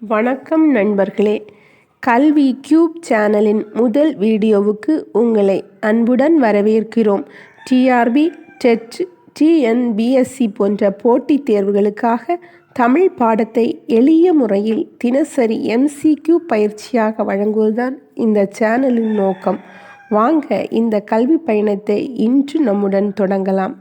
வணக்கம் நண்பர்களே. கல்வி கியூப் சேனலின் முதல் வீடியோவுக்கு உங்களை அன்புடன் வரவேற்கிறோம். டிஆர்பி, டெட், டிஎன்பிஎஸ்சி போன்ற போட்டித் தேர்வுகளுக்காக தமிழ் பாடத்தை எளிய முறையில் தினசரி MCQ பயிற்சியாக வழங்குவதுதான் இந்த சேனலின் நோக்கம். வாங்க இந்த கல்வி பயணத்தை இன்று நம்முடன் தொடங்கலாம்.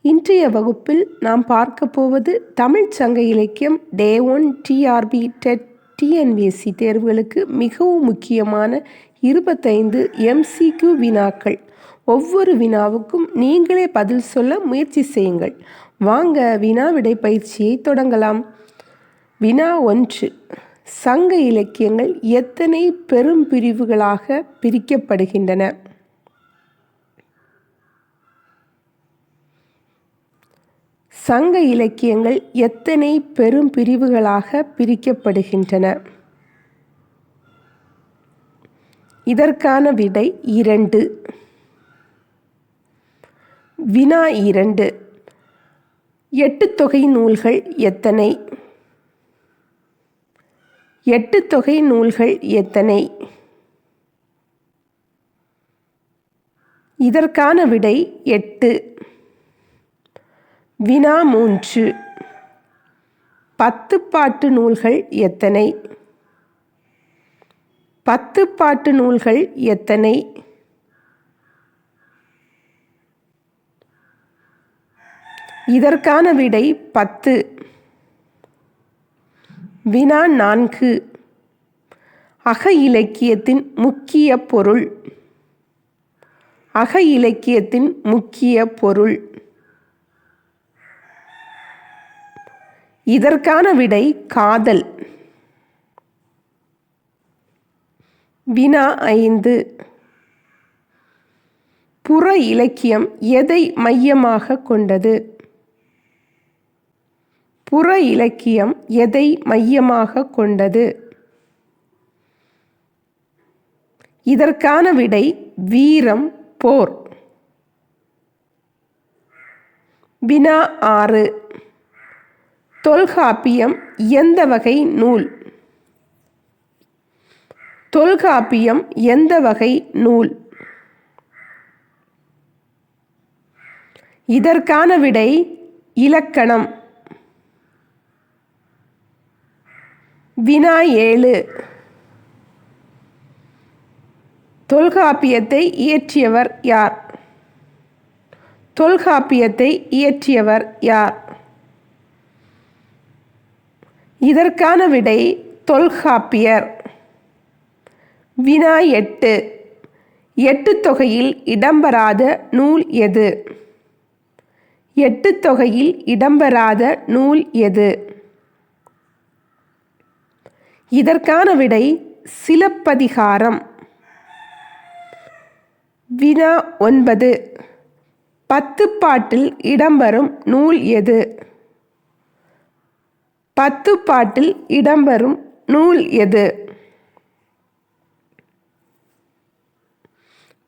இன்றைய வகுப்பில் நாம் பார்க்க போவது தமிழ் சங்க இலக்கியம் டே 1 டிஆர்பி, டெட், டிஎன்பிஎஸ்சி தேர்வுகளுக்கு மிகவும் முக்கியமான 25 MCQ வினாக்கள். ஒவ்வொரு வினாவுக்கும் நீங்களே பதில் சொல்ல முயற்சி செய்யுங்கள். வாங்க வினா விடை பயிற்சியை தொடங்கலாம். வினா 1. சங்க இலக்கியங்கள் எத்தனை பெரும் பிரிவுகளாக பிரிக்கப்படுகின்றன? சங்க இலக்கியங்கள் எத்தனை பெரும் பிரிவுகளாக பிரிக்கப்படுகின்றன? இதற்கான விடை 2. வினா 2. எட்டுத்தொகை நூல்கள் எத்தனை? எட்டுத்தொகை நூல்கள் எத்தனை? இதற்கான விடை 8. வினா 3. 10 பாட்டு நூல்கள் எத்தனை? 10 பாட்டு நூல்கள் எத்தனை? இதற்கான விடை 10. வினா 4. அக இலக்கியத்தின் முக்கிய பொருள். அக இலக்கியத்தின் முக்கிய பொருள். இதற்கான விடை காதல். வினா 5. புற இலக்கியம் எதை மையமாக கொண்டது? புற இலக்கியம் எதை மையமாக கொண்டது? இதற்கான விடை வீரம், போர். வினா 6. தொல்காப்பியம் எந்த வகை நூல்? தொல்காப்பியம் எந்த வகை நூல்? இதற்கான விடை இலக்கணம். வினா 7. தொல்காப்பியத்தை இயற்றியவர் யார்? தொல்காப்பியத்தை இயற்றியவர் யார்? இதற்கான விடை தொல்காப்பியர். வினா 8. எட்டுத்தொகையில் இடம்பெறாத நூல் எது? எட்டுத்தொகையில் இடம்பெறாத நூல் எது? இதற்கான விடை சிலப்பதிகாரம். வினா 9. 10 பாட்டில் இடம்பெறும் நூல் எது? 10 பாட்டில் இடம்பெறும் நூல் எது?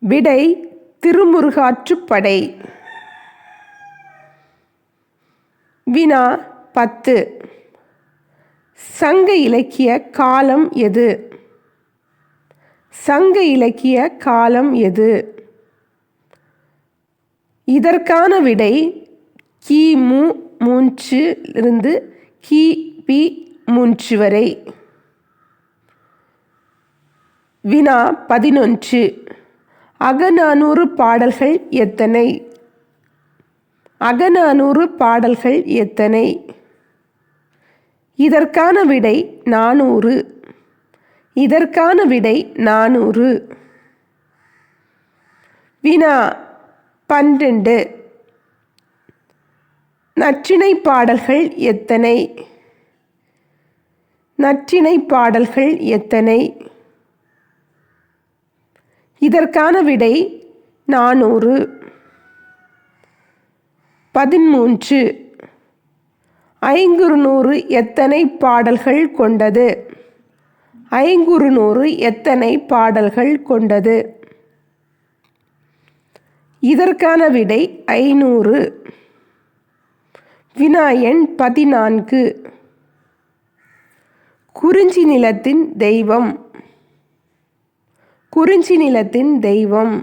விடை திருமுருகாற்றுப்படை. வினா 10. சங்க இலக்கிய காலம் எது? சங்க இலக்கிய காலம் எது? இதற்கான விடை கிமு 3 இருந்து கிபி 3 வரை. வினா 11. அகநானூறு பாடல்கள் எத்தனை? அகநானூறு பாடல்கள் எத்தனை? இதற்கான விடை 400. இதற்கான விடை 400. வினா 12. நற்றிணை பாடல்கள் எத்தனை? நற்றிணை பாடல்கள் எத்தனை? இதற்கான விடை 400. 13. ஐங்குறுநூறு எத்தனை பாடல்கள் கொண்டது? ஐங்குறுநூறு எத்தனை பாடல்கள் கொண்டது? இதற்கான விடை 500. வினா எண் 14. குறிஞ்சி நிலத்தின் தெய்வம். குறிஞ்சி நிலத்தின் தெய்வம்.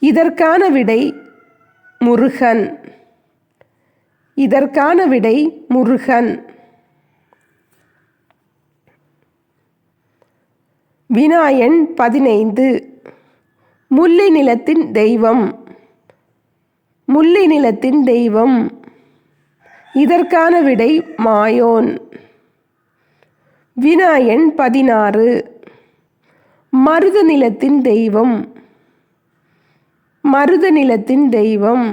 இதற்கான விடை முருகன். இதற்கான விடை முருகன். வினா எண் 15. முல்லை நிலத்தின் தெய்வம். முல்லை நிலத்தின் தெய்வம். இதற்கான விடை மாயோன். வினா எண் 16. மருத நிலத்தின் தெய்வம். மருத நிலத்தின் தெய்வம்.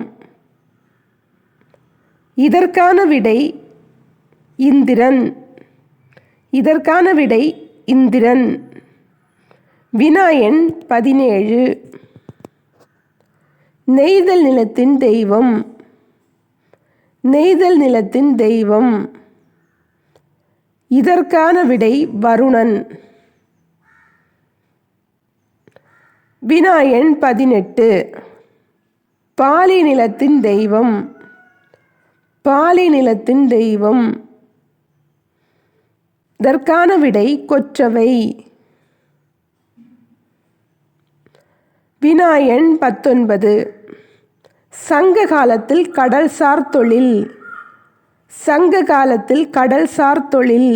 இதற்கான விடை இந்திரன். இதற்கான விடை இந்திரன். வினா எண் 17. நெய்தல் நிலத்தின் தெய்வம். நெய்தல் நிலத்தின் தெய்வம். இதற்கான விடை வருணன். வினா எண் 18. பாலை நிலத்தின் தெய்வம். பாலை நிலத்தின் தெய்வம். இதற்கான விடை கொற்றவை. வினா எண் 19. சங்க காலத்தில் கடல்சார் தொழில். சங்க காலத்தில் கடல்சார் தொழில்.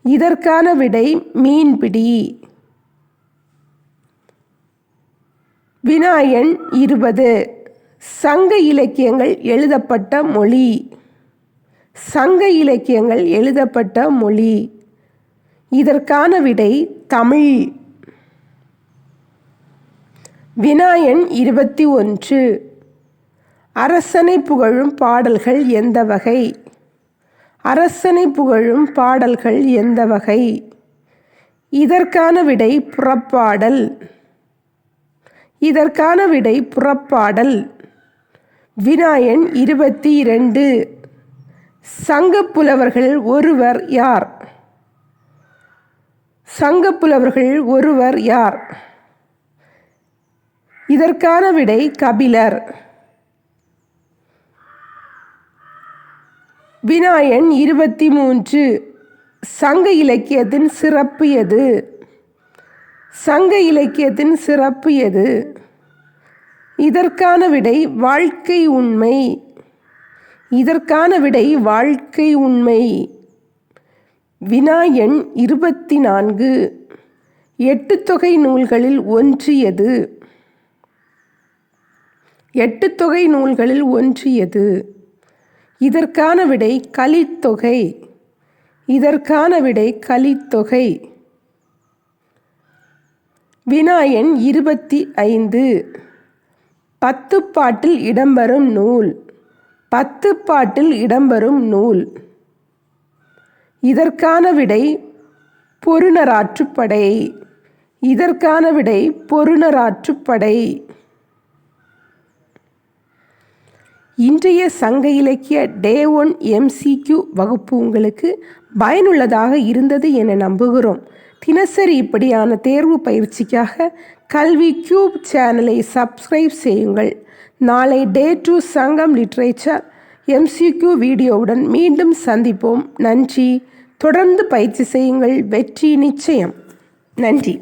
இதற்கான விடை மீன்பிடி. வினா எண் 20. சங்க இலக்கியங்கள் எழுதப்பட்ட மொழி. சங்க இலக்கியங்கள் எழுதப்பட்ட மொழி. இதற்கான விடை தமிழ். வினா எண் 21. அரசனை புகழும் பாடல்கள் எந்த வகை? அரசனை புகழும் பாடல்கள் எந்த வகை? இதற்கான விடை புறப்பாடல். இதற்கான விடை புறப்பாடல். வினா எண் 22. சங்கப்புலவர்கள் ஒருவர் யார்? சங்கப்புலவர்கள் ஒருவர் யார்? இதற்கான விடை கபிலர். வினா எண் 23. சங்க இலக்கியத்தின் சிறப்பு எது? சங்க இலக்கியத்தின் சிறப்பு எது? இதற்கான விடை வாழ்க்கை உண்மை. இதற்கான விடை வாழ்க்கை உண்மை. வினா எண் 24. எட்டுத்தொகை நூல்களில் ஒன்று எது? எட்டுத்தொகை நூல்களில் ஒன்று எது? இதற்கான விடை கலித்தொகை. இதற்கான விடை கலித்தொகை. வினா எண் 25. பத்துப்பாட்டில் இடம்பெறும் நூல். பத்துப்பாட்டில் இடம்பெறும் நூல். இதற்கான விடை பொருநராற்றுப்படை. இதற்கான விடை பொருநராற்றுப்படை. இன்றைய சங்க இலக்கிய டே 1 MCQ வகுப்பு உங்களுக்கு பயனுள்ளதாக இருந்தது என நம்புகிறோம். தினசரி இப்படியான தேர்வு பயிற்சிக்காக கல்வி கியூப் சேனலை சப்ஸ்கிரைப் செய்யுங்கள். நாளை டே 2 சங்கம் லிட்ரேச்சர் MCQ வீடியோவுடன் மீண்டும் சந்திப்போம். நன்றி. தொடர்ந்து பயிற்சி செய்யுங்கள். வெற்றி நிச்சயம். நன்றி.